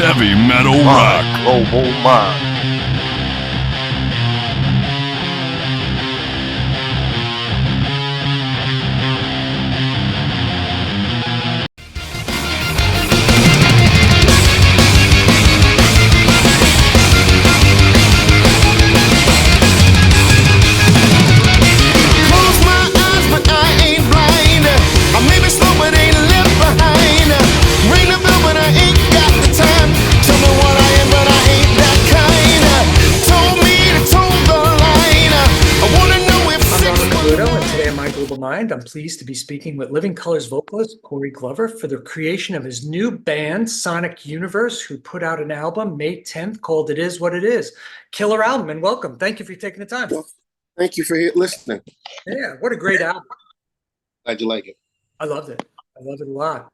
Heavy metal rock. Global mind. I'm pleased to be speaking with Living Colour's vocalist, Cory Glover, for the creation of his new band, Sonic Universe, who put out an album May 10th called It Is What It Is. Killer album, and welcome. Thank you for taking the time. Well, thank you for listening. Yeah, what a great album. Glad you like it. I loved it. I love it a lot.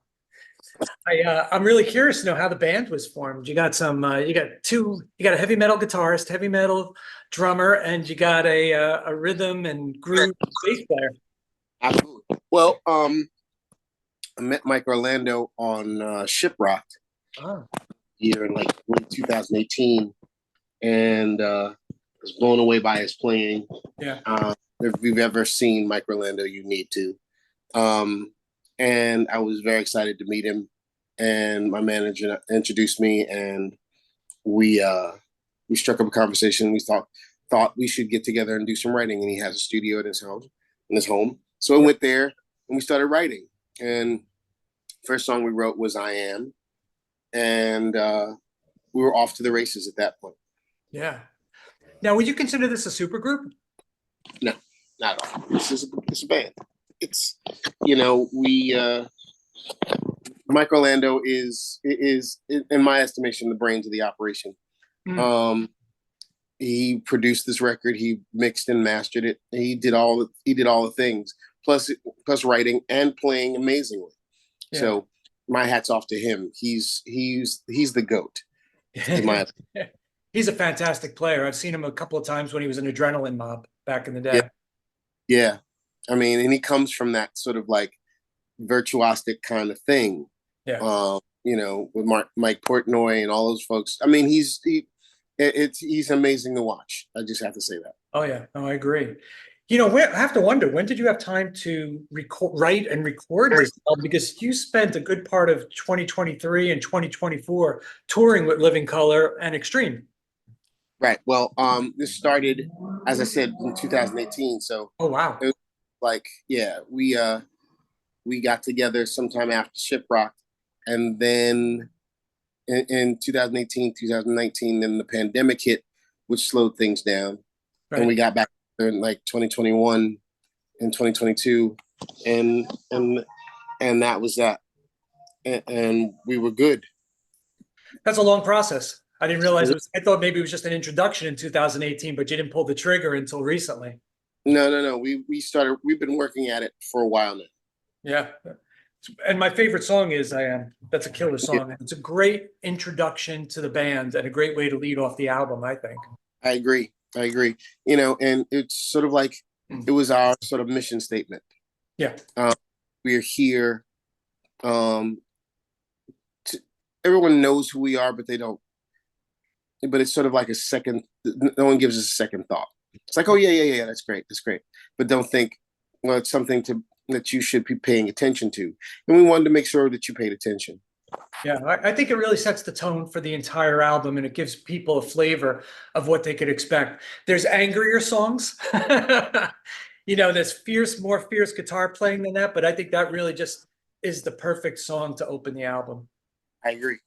I'm really curious to know how the band was formed. You got you got a heavy metal guitarist, heavy metal drummer, and you got a rhythm and groove bass player. Absolutely. Well, I met Mike Orlando on Shiprock here in like 2018, and was blown away by his playing. Yeah. If you've ever seen Mike Orlando, you need to. And I was very excited to meet him. And my manager introduced me, and we struck up a conversation. We thought we should get together and do some writing. And he has a studio at his home. So I went there and we started writing. And first song we wrote was "I Am," and we were off to the races at that point. Yeah. Now, would you consider this a supergroup? No, not at all. It's a band. It's Mike Orlando is in my estimation the brains of the operation. He produced this record. He mixed and mastered it. He did all the things. Plus writing and playing amazingly. Yeah. So my hat's off to him. He's the GOAT. He's a fantastic player. I've seen him a couple of times when he was an Adrenaline Mob back in the day. Yeah. I mean, and he comes from that sort of like virtuosic kind of thing. Yeah. With Mike Portnoy and all those folks. I mean, he's amazing to watch. I just have to say that. Oh yeah. No, I agree. I have to wonder, when did you have time to write and record this album? Because you spent a good part of 2023 and 2024 touring with Living Colour and Extreme. Right. Well, this started, as I said, in 2018. So oh wow. It was like, yeah, we got together sometime after Shiprock, and then in 2018, 2019, then the pandemic hit, which slowed things down, right. And we got back in like 2021 and 2022, and that was that, and we were good. That's a long process. I didn't realize it was. I thought maybe it was just an introduction in 2018, but you didn't pull the trigger until recently. No. We've been working at it for a while now. Yeah. And my favorite song is "I Am." That's a killer song. Yeah. It's a great introduction to the band and a great way to lead off the album, I think. I agree. And it's sort of like it was our sort of mission statement. Yeah. We are here. Everyone knows who we are, but they don't. But it's sort of like a second. No one gives us a second thought. It's like, oh yeah, that's great. But don't think, well, it's something that you should be paying attention to. And we wanted to make sure that you paid attention. Yeah, I think it really sets the tone for the entire album, and it gives people a flavor of what they could expect. There's angrier songs, there's more fierce guitar playing than that, but I think that really just is the perfect song to open the album. I agree.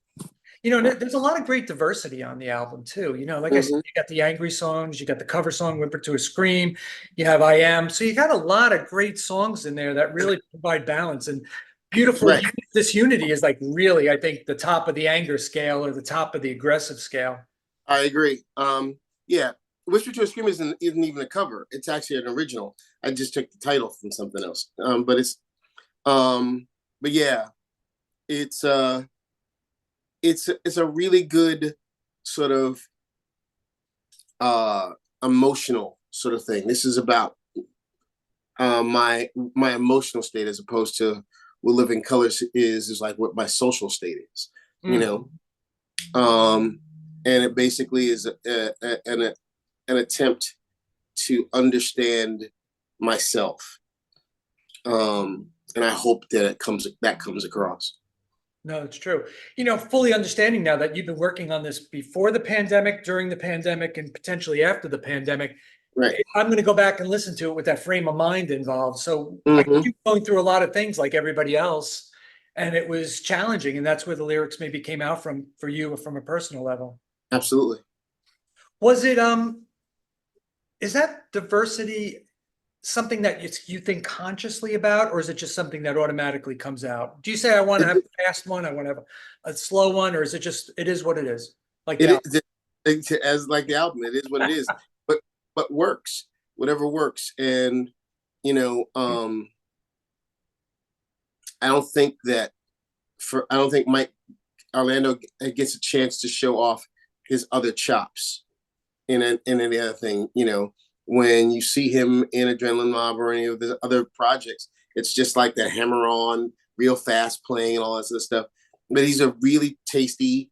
There's a lot of great diversity on the album too. Like I said, you got the angry songs, you got the cover song "Whimper to a Scream," you have "I Am." So you got a lot of great songs in there that really provide balance. And beautiful. Right. This unity is like really, I think, the top of the anger scale or the top of the aggressive scale. I agree. Yeah, "Whisper to a Scream" isn't even a cover. It's actually an original. I just took the title from something else. But yeah, it's a really good sort of emotional sort of thing. This is about my emotional state, as opposed to what Living Colours is like what my social state is. And it basically is an attempt to understand myself. And I hope that comes across. No, it's true. Fully understanding now that you've been working on this before the pandemic, during the pandemic, and potentially after the pandemic. Right. I'm going to go back and listen to it with that frame of mind involved. So I Mm-hmm. keep going through a lot of things like everybody else, and it was challenging. And that's where the lyrics maybe came out from for you from a personal level. Absolutely. Was it, is that diversity something that you think consciously about, or is it just something that automatically comes out? Do you say, I want to have a fast one, I want to have a slow one, or is it just, it is what it is? Like it is, as like the album, it is what it is. But works, whatever works. And I don't think Mike Orlando gets a chance to show off his other chops in any other thing. When you see him in Adrenaline Mob or any of the other projects, it's just like that hammer on, real fast playing and all that sort of stuff. But he's a really tasty,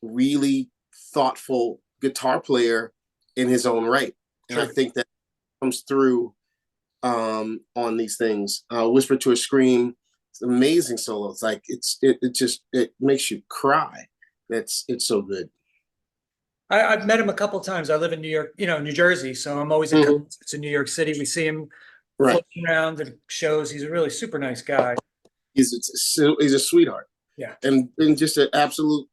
really thoughtful guitar player in his own right. And I think that comes through on these things. Whisper to a Scream, it's an amazing solo. It's like it makes you cry. It's so good. I've met him a couple of times. I live in New York, New Jersey, so I'm always in concerts in New York City. We see him floating around and shows. He's a really super nice guy. He's a sweetheart. Yeah, and just an absolute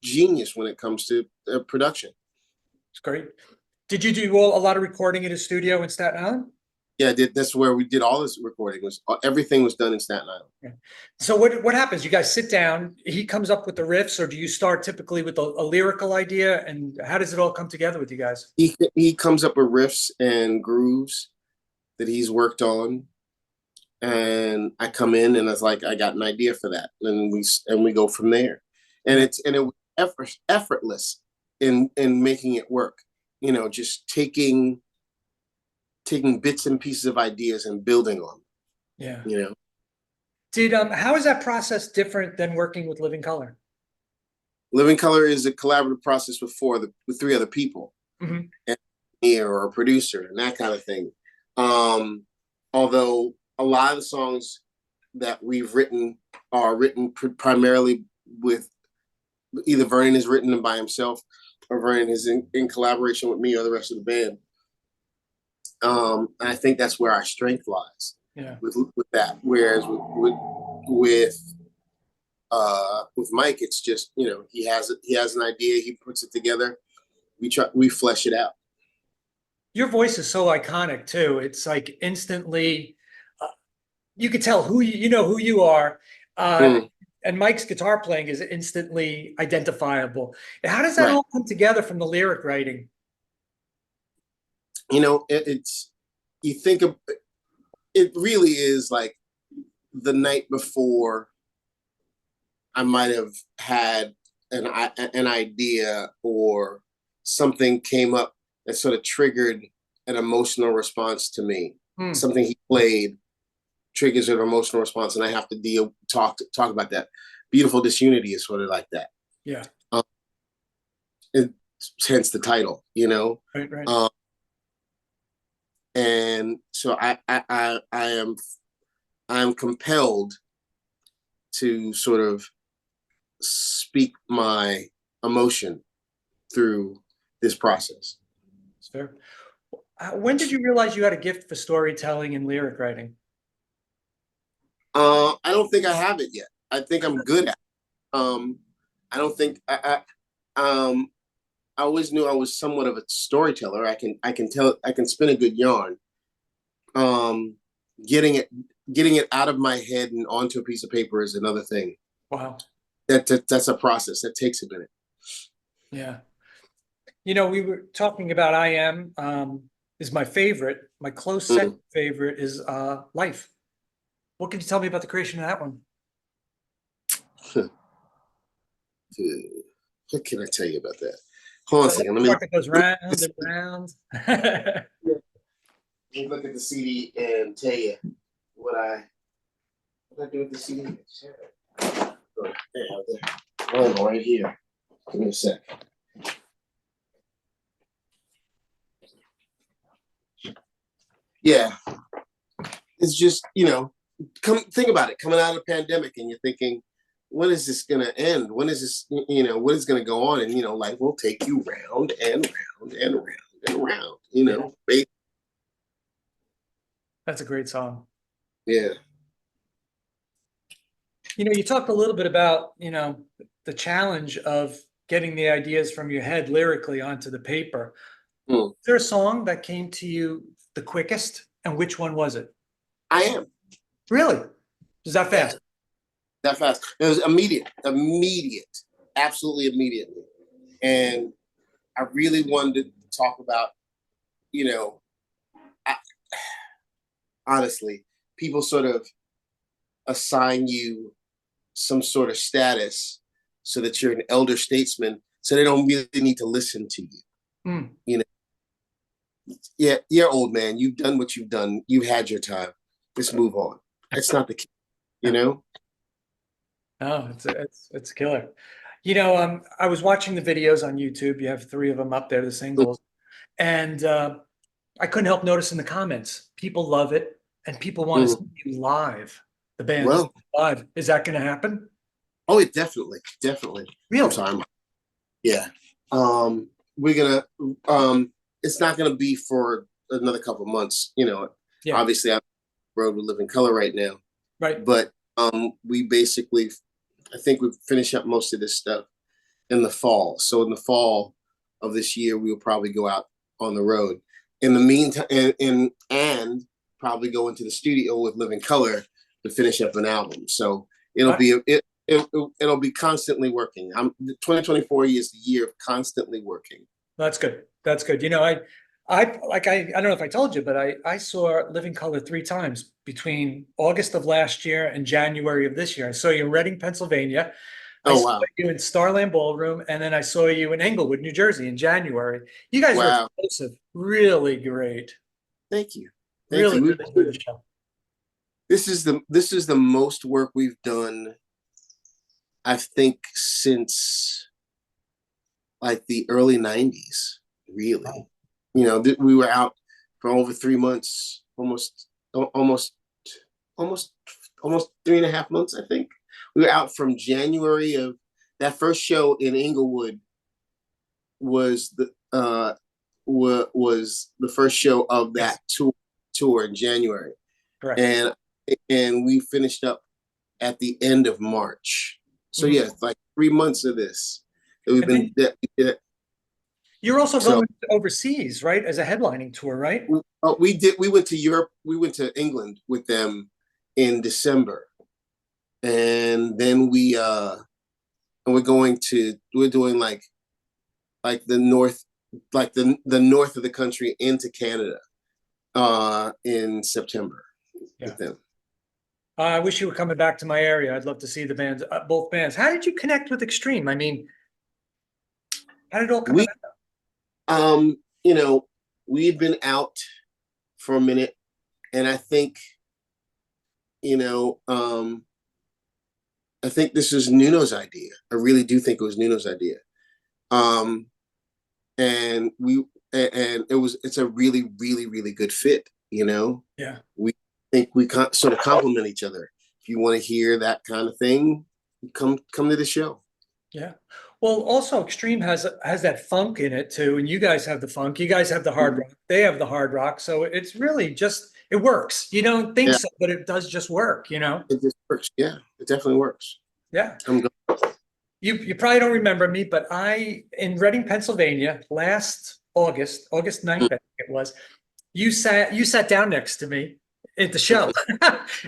genius when it comes to production. It's great. Did you do a lot of recording in his studio in Staten Island? Yeah, I did. That's where we did all this recording. Everything was done in Staten Island. Yeah. So what happens? You guys sit down, he comes up with the riffs, or do you start typically with a lyrical idea? And how does it all come together with you guys? He comes up with riffs and grooves that he's worked on. And I come in and it's like, I got an idea for that. And we go from there. And it was effortless in making it work. Just taking bits and pieces of ideas and building on them. Yeah. How is that process different than working with Living Colour? Living Colour is a collaborative process with three other people, an engineer or a producer and that kind of thing. Although a lot of the songs that we've written are written primarily with either Vernon is written them by himself or Vernon is in collaboration with me or the rest of the band. I think that's where our strength lies. Yeah. With that. Whereas with Mike, it's just, he has an idea, he puts it together, we flesh it out. Your voice is so iconic too. It's like instantly, you could tell who who you are. And Mike's guitar playing is instantly identifiable. How does that all come together from the lyric writing? You think of it really is like the night before I might have had an idea or something came up that sort of triggered an emotional response to me. Something he played triggers an emotional response, and I have to talk about that. Beautiful Disunity is sort of like that. Yeah. Hence the title, Right. And so I am compelled to sort of speak my emotion through this process. That's fair. When did you realize you had a gift for storytelling and lyric writing? I don't think I have it yet. I think I'm good at it. I don't think I always knew I was somewhat of a storyteller. I can spin a good yarn. Getting it out of my head and onto a piece of paper is another thing. Wow. That's a process that takes a minute. Yeah. We were talking about I Am is my favorite. My close second favorite is Life. What can you tell me about the creation of that one? What can I tell you about that? Hold on a second. Let me. It goes round and round. Let me look at the CD and tell you what I do with the CD. Oh, right here. Give me a sec. Yeah, it's just, think about it. Coming out of the pandemic, and you're thinking, when is this gonna end? When is this, what is gonna go on? And life will take you round and round and round and round. That's a great song. Yeah. You talked a little bit about, the challenge of getting the ideas from your head lyrically onto the paper. Mm. Is there a song that came to you the quickest, and which one was it? I Am. Really? Is that fast? That fast. It was immediate, absolutely immediately. And I really wanted to talk about, honestly, people sort of assign you some sort of status so that you're an elder statesman, so they don't really need to listen to you. Mm. Yeah, you're old, man. You've done what you've done. You've had your time. Let's move on. That's not the case, Oh, it's killer. I was watching the videos on YouTube. You have 3 of them up there, the singles, and I couldn't help notice in the comments, people love it, and people want to see you live. The band live. Is that going to happen? Oh, it definitely. Really? Sometime. Yeah. We're gonna. It's not gonna be for another couple of months. Yeah. Obviously, I'm on the road with Living Color right now. Right. But we basically, I think we finish up most of this stuff in the fall. So in the fall of this year, we'll probably go out on the road. In the meantime, and probably go into the studio with Living Color to finish up an album. So it'll be constantly working. 2024 is the year of constantly working. That's good. That's good. I don't know if I told you, but I saw Living Color 3 times between August of last year and January of this year. I saw you in Reading, Pennsylvania. I saw you in Starland Ballroom, and then I saw you in Englewood, New Jersey in January. You guys were explosive. Really great. Thank you. Really good show. This is the most work we've done, I think, since like the early 90s, really. Wow. We were out for over 3 months, almost 3.5 months, I think. We were out from January of that first show in Englewood was the first show of that tour in January. Correct. And we finished up at the end of March. So yeah, it's like 3 months of this that we've been. You're also going overseas, right? As a headlining tour, right? We did. We went to Europe. We went to England with them in December, and then we're doing like the north, like the north of the country into Canada, in September with them. I wish you were coming back to my area. I'd love to see the bands, both bands. How did you connect with Extreme? I mean, how did it all come about? We had been out for a minute, and I think, I think this was Nuno's idea. I really do think it was Nuno's idea. And it's a really, really, really good fit, Yeah. We think we sort of complement each other. If you want to hear that kind of thing, come to the show. Yeah. Well, also Extreme has that funk in it too, and you guys have the funk. You guys have the hard rock. They have the hard rock. So it's really it works. You don't think so, but it does just work. It just works. Yeah, it definitely works. Yeah. You probably don't remember me, but in Reading, Pennsylvania, last August 9th, I think it was. You sat down next to me at the show,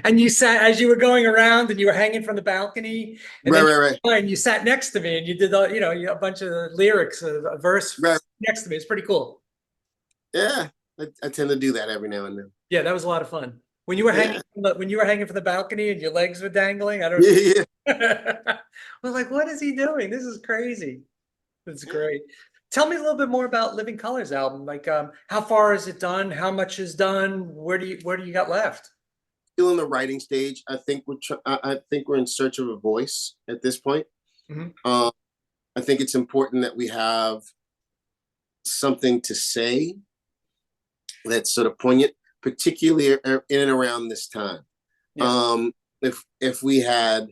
and you sat as you were going around, and you were hanging from the balcony, and right. And you sat next to me, and you did a bunch of lyrics, a verse next to me. It's pretty cool. Yeah, I tend to do that every now and then. Yeah, that was a lot of fun. When you were hanging from the balcony and your legs were dangling, I don't know. Yeah. I was like, what is he doing? This is crazy. It's great. Tell me a little bit more about Living Colors album. Like, how far is it done? How much is done? Where do you got left? Still in the writing stage. I think we're in search of a voice at this point. Mm-hmm. I think it's important that we have something to say that's sort of poignant, particularly in and around this time. Yeah. If we had,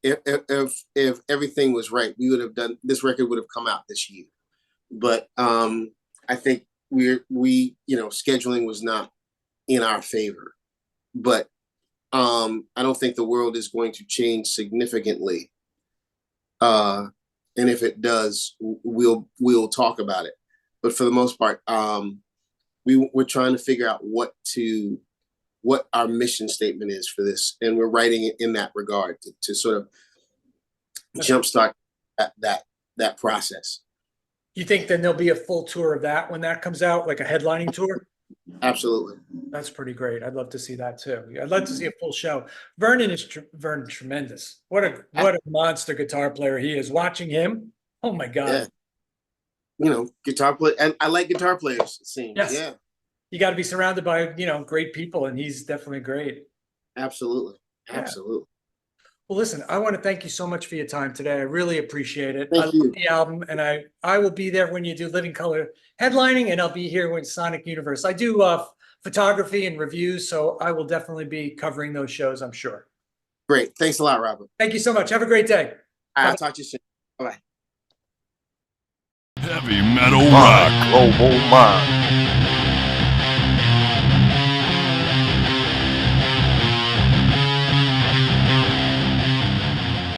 if everything was right, we would have done, this record would have come out this year. But I think we scheduling was not in our favor. But I don't think the world is going to change significantly. And if it does, we'll talk about it. But for the most part, we're trying to figure out what our mission statement is for this, and we're writing it in that regard to sort of jumpstart that process. You think then there'll be a full tour of that when that comes out, like a headlining tour? Absolutely. That's pretty great. I'd love to see that too. I'd love to see a full show. Vernon's tremendous. What a monster guitar player he is. Watching him, oh my God. Yeah. Guitar play, and I like guitar players, it seems. Yes. Yeah. You got to be surrounded by, great people, and he's definitely great. Absolutely. Absolutely. Yeah. Well, listen, I want to thank you so much for your time today. I really appreciate it. Thank you. Love the album, and I will be there when you do Living Color headlining, and I'll be here when Sonic Universe. I do photography and reviews, so I will definitely be covering those shows, I'm sure. Great. Thanks a lot, Robert. Thank you so much. Have a great day. I'll talk to you soon. Bye-bye. Heavy metal rock. Global Mind.